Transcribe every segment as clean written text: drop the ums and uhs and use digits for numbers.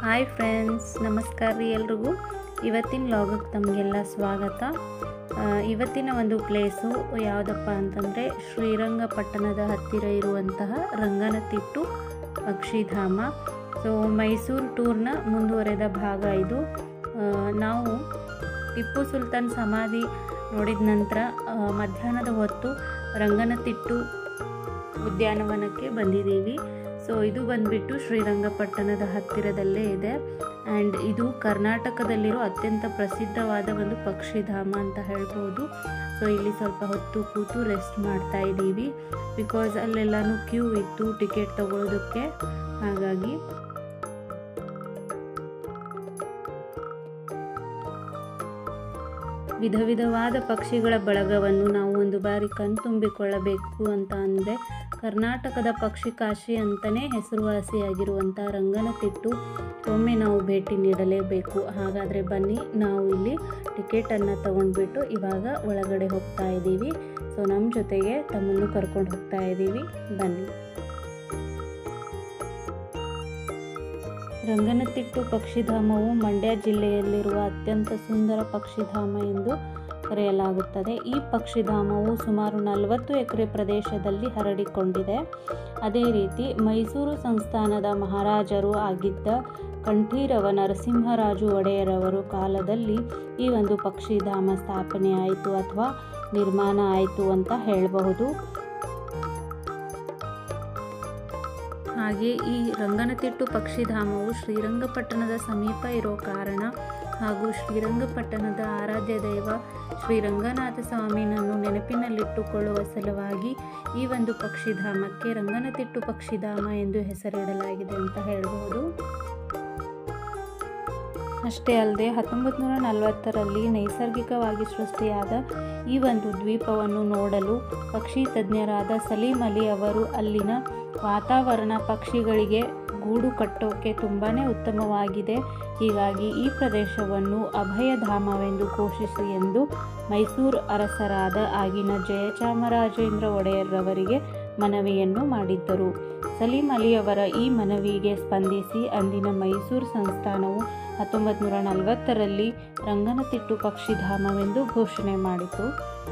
Hi friends, ನಮಸ್ಕಾರ ರೀ ಎಲ್ರಿಗೂ. ಇವತ್ತಿನ ಲಾಗಿಗೆ ತಮಗೆಲ್ಲ ಸ್ವಾಗತ. ಇವತ್ತಿನ ಒಂದು ಪ್ಲೇಸು ಯಾವುದಪ್ಪ ಅಂತಂದರೆ ಶ್ರೀರಂಗಪಟ್ಟಣದ ಹತ್ತಿರ ಇರುವಂತಹ ರಂಗನತಿಟ್ಟು ಪಕ್ಷಿಧಾಮ. ಸೊ ಮೈಸೂರು ಟೂರ್ನ ಮುಂದುವರೆದ ಭಾಗ ಇದು. ನಾವು ಟಿಪ್ಪು ಸುಲ್ತಾನ್ ಸಮಾಧಿ ನೋಡಿದ ನಂತರ ಮಧ್ಯಾಹ್ನದ ಹೊತ್ತು ರಂಗನತಿಟ್ಟು ಉದ್ಯಾನವನಕ್ಕೆ ಬಂದಿದ್ದೀವಿ. ಸೊ ಇದು ಬಂದುಬಿಟ್ಟು ಶ್ರೀರಂಗಪಟ್ಟಣದ ಹತ್ತಿರದಲ್ಲೇ ಇದೆ. ಆ್ಯಂಡ್ ಇದು ಕರ್ನಾಟಕದಲ್ಲಿರೋ ಅತ್ಯಂತ ಪ್ರಸಿದ್ಧವಾದ ಒಂದು ಪಕ್ಷಿಧಾಮ ಅಂತ ಹೇಳ್ಬೋದು. ಸೊ ಇಲ್ಲಿ ಸ್ವಲ್ಪ ಹೊತ್ತು ಕೂತು ರೆಸ್ಟ್ ಮಾಡ್ತಾ ಇದ್ದೀವಿ, ಬಿಕಾಸ್ ಅಲ್ಲೆಲ್ಲನೂ ಕ್ಯೂ ಇತ್ತು ಟಿಕೆಟ್ ತಗೊಳ್ಳೋದಕ್ಕೆ. ಹಾಗಾಗಿ ವಿಧ ವಿಧವಾದ ಪಕ್ಷಿಗಳ ಬಳಗವನ್ನು ನಾವು ಒಂದು ಬಾರಿ ಕಣ್ತುಂಬಿಕೊಳ್ಳಬೇಕು ಅಂತ ಅಂದರೆ ಕರ್ನಾಟಕದ ಪಕ್ಷಿ ಕಾಶಿ ಅಂತಲೇ ಹೆಸರುವಾಸಿಯಾಗಿರುವಂಥ ರಂಗನತಿಟ್ಟು ಒಮ್ಮೆ ನಾವು ಭೇಟಿ ನೀಡಲೇಬೇಕು. ಹಾಗಾದರೆ ಬನ್ನಿ, ನಾವು ಇಲ್ಲಿ ಟಿಕೆಟನ್ನು ತಗೊಂಡ್ಬಿಟ್ಟು ಇವಾಗ ಒಳಗಡೆ ಹೋಗ್ತಾ ಇದ್ದೀವಿ. ಸೊ ನಮ್ಮ ಜೊತೆಗೆ ತಮ್ಮನ್ನು ಕರ್ಕೊಂಡು ಹೋಗ್ತಾ ಇದ್ದೀವಿ, ಬನ್ನಿ. ರಂಗನತಿಟ್ಟು ಪಕ್ಷಿಧಾಮವು ಮಂಡ್ಯ ಜಿಲ್ಲೆಯಲ್ಲಿರುವ ಅತ್ಯಂತ ಸುಂದರ ಪಕ್ಷಿಧಾಮ ಎಂದು ಕರೆಯಲಾಗುತ್ತದೆ. ಈ ಪಕ್ಷಿಧಾಮವು ಸುಮಾರು 40 ಎಕರೆ ಪ್ರದೇಶದಲ್ಲಿ ಹರಡಿಕೊಂಡಿದೆ. ಅದೇ ರೀತಿ ಮೈಸೂರು ಸಂಸ್ಥಾನದ ಮಹಾರಾಜರು ಆಗಿದ್ದ ಕಂಠೀರವ ನರಸಿಂಹರಾಜು ಒಡೆಯರವರು ಕಾಲದಲ್ಲಿ ಈ ಒಂದು ಪಕ್ಷಿಧಾಮ ಸ್ಥಾಪನೆ ಆಯಿತು ಅಥವಾ ನಿರ್ಮಾಣ ಆಯಿತು ಅಂತ ಹೇಳಬಹುದು. ಹಾಗೆ ಈ ರಂಗನತಿಟ್ಟು ಪಕ್ಷಿಧಾಮವು ಶ್ರೀರಂಗಪಟ್ಟಣದ ಸಮೀಪ ಇರೋ ಕಾರಣ ಹಾಗೂ ಶ್ರೀರಂಗಪಟ್ಟಣದ ಆರಾಧ್ಯ ದೈವ ಶ್ರೀರಂಗನಾಥ ಸ್ವಾಮಿನನ್ನು ನೆನಪಿನಲ್ಲಿಟ್ಟುಕೊಳ್ಳುವ ಸಲುವಾಗಿ ಈ ಒಂದು ಪಕ್ಷಿಧಾಮಕ್ಕೆ ರಂಗನತಿಟ್ಟು ಪಕ್ಷಿಧಾಮ ಎಂದು ಹೆಸರಿಡಲಾಗಿದೆ ಅಂತ ಹೇಳಬಹುದು. ಅಷ್ಟೇ ಅಲ್ಲದೆ 1940ರಲ್ಲಿ ನೈಸರ್ಗಿಕವಾಗಿ ಸೃಷ್ಟಿಯಾದ ಈ ಒಂದು ದ್ವೀಪವನ್ನು ನೋಡಲು ಪಕ್ಷಿ ತಜ್ಞರಾದ ಸಲೀಂ ಅಲಿ ಅವರು ಅಲ್ಲಿನ ವಾತಾವರಣ ಪಕ್ಷಿಗಳಿಗೆ ಗೂಡು ಕಟ್ಟೋಕೆ ತುಂಬಾ ಉತ್ತಮವಾಗಿದೆ, ಹೀಗಾಗಿ ಈ ಪ್ರದೇಶವನ್ನು ಅಭಯಧಾಮವೆಂದು ಘೋಷಿಸಿ ಎಂದು ಮೈಸೂರು ಅರಸರಾದ ಆಗಿನ ಜಯಚಾಮರಾಜೇಂದ್ರ ಒಡೆಯರ್ರವರಿಗೆ ಮನವಿಯನ್ನು ಮಾಡಿದ್ದರು. ಸಲೀಂ ಅಲಿಯವರ ಈ ಮನವಿಗೆ ಸ್ಪಂದಿಸಿ ಅಂದಿನ ಮೈಸೂರು ಸಂಸ್ಥಾನವು 1940ರಲ್ಲಿ ರಂಗನತಿಟ್ಟು ಪಕ್ಷಿಧಾಮವೆಂದು ಘೋಷಣೆ ಮಾಡಿತು.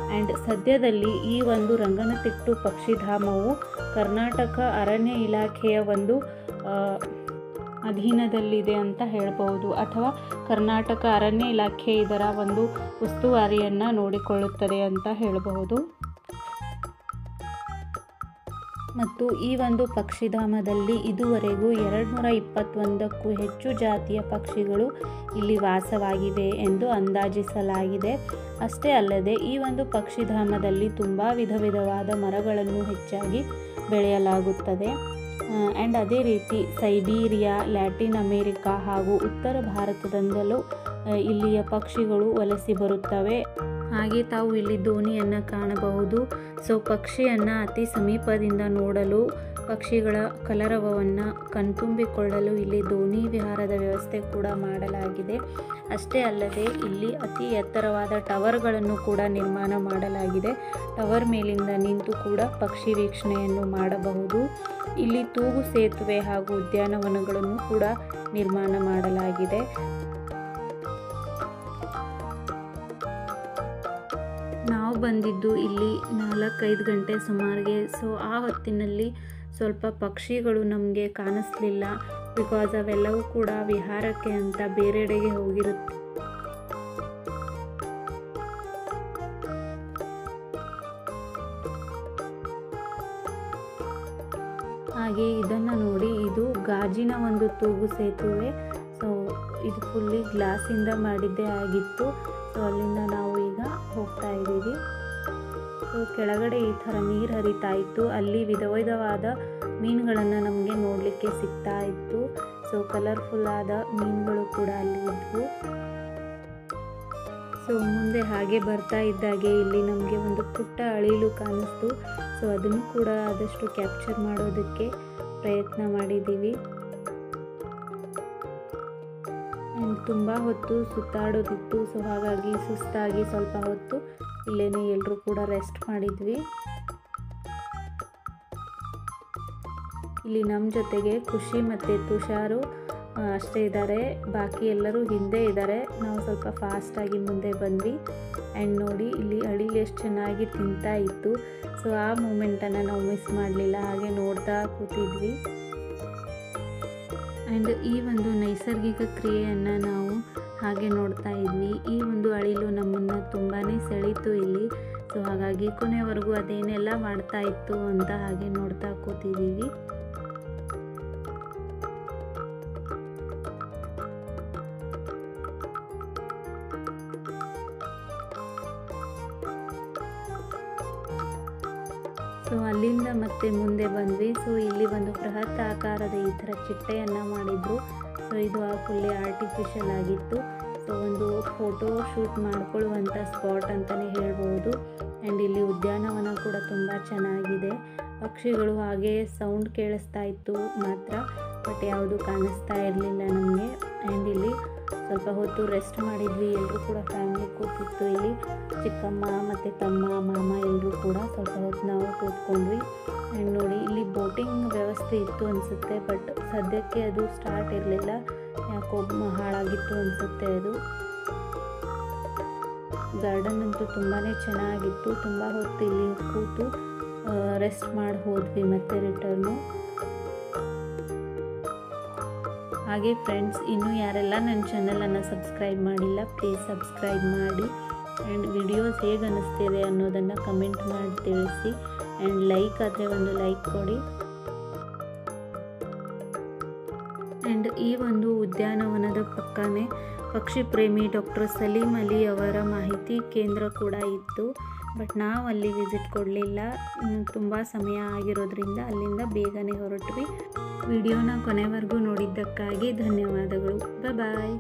ಆ್ಯಂಡ್ ಸದ್ಯದಲ್ಲಿ ಈ ಒಂದು ರಂಗನತಿಟ್ಟು ಪಕ್ಷಿಧಾಮವು ಕರ್ನಾಟಕ ಅರಣ್ಯ ಇಲಾಖೆಯ ಒಂದು ಅಧೀನದಲ್ಲಿದೆ ಅಂತ ಹೇಳ್ಬೋದು, ಅಥವಾ ಕರ್ನಾಟಕ ಅರಣ್ಯ ಇಲಾಖೆ ಇದರ ಒಂದು ಉಸ್ತುವಾರಿಯನ್ನು ನೋಡಿಕೊಳ್ಳುತ್ತದೆ ಅಂತ ಹೇಳಬಹುದು. ಮತ್ತು ಈ ಒಂದು ಪಕ್ಷಿಧಾಮದಲ್ಲಿ ಇದುವರೆಗೂ 221ಕ್ಕೂ ಹೆಚ್ಚು ಜಾತಿಯ ಪಕ್ಷಿಗಳು ಇಲ್ಲಿ ವಾಸವಾಗಿವೆ ಎಂದು ಅಂದಾಜಿಸಲಾಗಿದೆ. ಅಷ್ಟೇ ಅಲ್ಲದೆ ಈ ಒಂದು ಪಕ್ಷಿಧಾಮದಲ್ಲಿ ತುಂಬ ವಿಧ ವಿಧವಾದ ಮರಗಳನ್ನು ಹೆಚ್ಚಾಗಿ ಬೆಳೆಯಲಾಗುತ್ತದೆ. ಆ್ಯಂಡ್ ಅದೇ ರೀತಿ ಸೈಬೀರಿಯಾ, ಲ್ಯಾಟಿನ್ ಅಮೇರಿಕಾ ಹಾಗೂ ಉತ್ತರ ಭಾರತದಿಂದಲೂ ಇಲ್ಲಿಯ ಪಕ್ಷಿಗಳು ವಲಸೆ ಬರುತ್ತವೆ. ಹಾಗೆ ತಾವು ಇಲ್ಲಿ ದೋಣಿಯನ್ನು ಕಾಣಬಹುದು. ಸೊ ಪಕ್ಷಿಯನ್ನು ಅತಿ ಸಮೀಪದಿಂದ ನೋಡಲು, ಪಕ್ಷಿಗಳ ಕಲರವವನ್ನು ಕಣ್ತುಂಬಿಕೊಳ್ಳಲು ಇಲ್ಲಿ ದೋಣಿ ವಿಹಾರದ ವ್ಯವಸ್ಥೆ ಕೂಡ ಮಾಡಲಾಗಿದೆ. ಅಷ್ಟೇ ಅಲ್ಲದೆ ಇಲ್ಲಿ ಅತಿ ಎತ್ತರವಾದ ಟವರ್ಗಳನ್ನು ಕೂಡ ನಿರ್ಮಾಣ ಮಾಡಲಾಗಿದೆ. ಟವರ್ ಮೇಲಿಂದ ನಿಂತು ಕೂಡ ಪಕ್ಷಿ ವೀಕ್ಷಣೆಯನ್ನು ಮಾಡಬಹುದು. ಇಲ್ಲಿ ತೂಗು ಸೇತುವೆ ಹಾಗೂ ಉದ್ಯಾನವನಗಳನ್ನು ಕೂಡ ನಿರ್ಮಾಣ ಮಾಡಲಾಗಿದೆ. ನಾವು ಬಂದಿದ್ದು ಇಲ್ಲಿ 4-5 ಗಂಟೆ ಸುಮಾರಿಗೆ. ಸೊ ಆ ಹೊತ್ತಿನಲ್ಲಿ ಸ್ವಲ್ಪ ಪಕ್ಷಿಗಳು ನಮಗೆ ಕಾಣಿಸ್ಲಿಲ್ಲ, ಬಿಕಾಸ್ ಅವೆಲ್ಲವೂ ಕೂಡ ವಿಹಾರಕ್ಕೆ ಅಂತ ಬೇರೆಡೆಗೆ ಹೋಗಿರುತ್ತೆ. ಹಾಗೆ ಇದನ್ನು ನೋಡಿ, ಇದು ಗಾಜಿನ ಒಂದು ತೂಗು ಸೇತುವೆ. ಸೊ ಇದು ಫುಲ್ಲಿ ಗ್ಲಾಸಿಂದ ಮಾಡಿದ್ದೇ ಆಗಿತ್ತು. ಸೊ ಅಲ್ಲಿಂದ ನಾವು ಈಗ ಹೋಗ್ತಾ ಇದ್ದೀವಿ. ಸೊ ಕೆಳಗಡೆ ಈ ಥರ ನೀರು ಹರಿತಾ ಇತ್ತು. ಅಲ್ಲಿ ವಿಧ ವಿಧವಾದ ಮೀನುಗಳನ್ನು ನಮಗೆ ನೋಡಲಿಕ್ಕೆ ಸಿಗ್ತಾ ಇತ್ತು. ಸೊ ಕಲರ್ಫುಲ್ಲಾದ ಮೀನುಗಳು ಕೂಡ ಅಲ್ಲಿ ಇದ್ವು. ಸೊ ಮುಂದೆ ಹಾಗೆ ಬರ್ತಾ ಇದ್ದಾಗೆ ಇಲ್ಲಿ ನಮಗೆ ಒಂದು ಪುಟ್ಟ ಅಳಿಲು ಕಾಣಿಸ್ತು. ಸೊ ಅದನ್ನು ಕೂಡ ಆದಷ್ಟು ಕ್ಯಾಪ್ಚರ್ ಮಾಡೋದಕ್ಕೆ ಪ್ರಯತ್ನ ಮಾಡಿದ್ದೀವಿ. ತುಂಬ ಹೊತ್ತು ಸುತ್ತಾಡೋದಿತ್ತು. ಸೊ ಹಾಗಾಗಿ ಸುಸ್ತಾಗಿ ಸ್ವಲ್ಪ ಹೊತ್ತು ಇಲ್ಲೇನೆ ಎಲ್ಲರೂ ಕೂಡ ರೆಸ್ಟ್ ಮಾಡಿದ್ವಿ. ಇಲ್ಲಿ ನಮ್ಮ ಜೊತೆಗೆ ಖುಷಿ ಮತ್ತು ತುಷಾರು ಅಷ್ಟೇ ಇದ್ದಾರೆ, ಬಾಕಿ ಎಲ್ಲರೂ ಹಿಂದೆ ಇದ್ದಾರೆ. ನಾವು ಸ್ವಲ್ಪ ಫಾಸ್ಟಾಗಿ ಮುಂದೆ ಬಂದ್ವಿ. ಆ್ಯಂಡ್ ನೋಡಿ ಇಲ್ಲಿ ಅಳಿಲು ಎಷ್ಟು ಚೆನ್ನಾಗಿ ತಿಂತಾ ಇತ್ತು. ಸೊ ಆ ಮೂಮೆಂಟನ್ನು ನಾವು ಮಿಸ್ ಮಾಡಲಿಲ್ಲ, ಹಾಗೆ ನೋಡ್ತಾ ಕೂತಿದ್ವಿ. ಆ್ಯಂಡ್ ಈ ಒಂದು ನೈಸರ್ಗಿಕ ಕ್ರಿಯೆಯನ್ನು ನಾವು ಹಾಗೆ ನೋಡ್ತಾ ಇದ್ವಿ. ಈ ಒಂದು ಅಳಿಲು ನಮ್ಮನ್ನು ತುಂಬಾ ಸೆಳೀತು ಇಲ್ಲಿ. ಸೊ ಹಾಗಾಗಿ ಕೊನೆವರೆಗೂ ಅದೇನೆಲ್ಲ ಮಾಡ್ತಾ ಇತ್ತು ಅಂತ ಹಾಗೆ ನೋಡ್ತಾ ಕೂತಿದ್ದೀವಿ. ಸೊ ಅಲ್ಲಿಂದ ಮತ್ತೆ ಮುಂದೆ ಬಂದ್ವಿ. ಸೊ ಇಲ್ಲಿ ಒಂದು ಬೃಹತ್ ಆಕಾರದ ಈ ಥರ ಚಿಟ್ಟೆಯನ್ನು ಮಾಡಿದ್ರು. ಸೊ ಇದು ಫುಲ್ಲಿ ಆರ್ಟಿಫಿಷಿಯಲ್ ಆಗಿತ್ತು. ಸೊ ಒಂದು ಫೋಟೋ ಶೂಟ್ ಮಾಡ್ಕೊಳ್ಳುವಂಥ ಸ್ಪಾಟ್ ಅಂತಲೇ ಹೇಳ್ಬೋದು. ಆ್ಯಂಡ್ ಇಲ್ಲಿ ಉದ್ಯಾನವನ ಕೂಡ ತುಂಬ ಚೆನ್ನಾಗಿದೆ. ಪಕ್ಷಿಗಳು ಹಾಗೆ ಸೌಂಡ್ ಕೇಳಿಸ್ತಾ ಇತ್ತು ಮಾತ್ರ, ಬಟ್ ಯಾವುದು ಕಾಣಿಸ್ತಾ ಇರಲಿಲ್ಲ ನಮಗೆ. ಆ್ಯಂಡ್ ಇಲ್ಲಿ ಸ್ವಲ್ಪ ಹೊತ್ತು ರೆಸ್ಟ್ ಮಾಡಿದ್ವಿ. ಎಲ್ಲರೂ ಕೂಡ ಫ್ಯಾಮಿಲಿ ಕೂತಿತ್ತು. ಇಲ್ಲಿ ಚಿಕ್ಕಮ್ಮ ಮತ್ತು ತಮ್ಮ ಮಾಮ ಎಲ್ಲರೂ ಕೂಡ ಸ್ವಲ್ಪ ಹೊತ್ತು ನಾವು ಕೂತ್ಕೊಂಡ್ವಿ. ಆ್ಯಂಡ್ ನೋಡಿ ಇಲ್ಲಿ ಬೋಟಿಂಗ್ ವ್ಯವಸ್ಥೆ ಇತ್ತು ಅನಿಸುತ್ತೆ, ಬಟ್ ಸದ್ಯಕ್ಕೆ ಅದು ಸ್ಟಾರ್ಟ್ ಇರಲಿಲ್ಲ, ಯಾಕೋ ಹಾಳಾಗಿತ್ತು ಅನಿಸುತ್ತೆ ಅದು. ಗಾರ್ಡನ್ ಅಂತೂ ತುಂಬಾ ಚೆನ್ನಾಗಿತ್ತು. ತುಂಬ ಹೊತ್ತು ಇಲ್ಲಿ ಕೂತು ರೆಸ್ಟ್ ಮಾಡಿ ಹೋದ್ವಿ ಮತ್ತೆ ರಿಟರ್ನು. ಹಾಗೆ ಫ್ರೆಂಡ್ಸ್, ಇನ್ನೂ ಯಾರೆಲ್ಲ ನನ್ನ ಚಾನಲನ್ನು ಸಬ್ಸ್ಕ್ರೈಬ್ ಮಾಡಿಲ್ಲ ಪ್ಲೀಸ್ ಸಬ್ಸ್ಕ್ರೈಬ್ ಮಾಡಿ. ಆ್ಯಂಡ್ ವಿಡಿಯೋಸ್ ಹೇಗೆ ಅನ್ನಿಸ್ತಿದೆ ಅನ್ನೋದನ್ನು ಕಮೆಂಟ್ ಮಾಡಿ ತಿಳಿಸಿ. ಆ್ಯಂಡ್ ಲೈಕ್ ಆದರೆ ಒಂದು ಲೈಕ್ ಕೊಡಿ. ಆ್ಯಂಡ್ ಈ ಒಂದು ಉದ್ಯಾನವನದ ಪಕ್ಕನೇ ಪಕ್ಷಿ ಪ್ರೇಮಿ ಡಾಕ್ಟರ್ ಸಲೀಂ ಅಲಿ ಅವರ ಮಾಹಿತಿ ಕೇಂದ್ರ ಕೂಡ ಇತ್ತು, ಬಟ್ ನಾವು ಅಲ್ಲಿ ವಿಸಿಟ್ ಕೊಡಲಿಲ್ಲ. ತುಂಬ ಸಮಯ ಆಗಿರೋದ್ರಿಂದ ಅಲ್ಲಿಂದ ಬೇಗನೆ ಹೊರಟ್ವಿ. ವಿಡಿಯೋನ ಕೊನೆವರೆಗೂ ನೋಡಿದ್ದಕ್ಕಾಗಿ ಧನ್ಯವಾದಗಳು. ಬಾಯ್.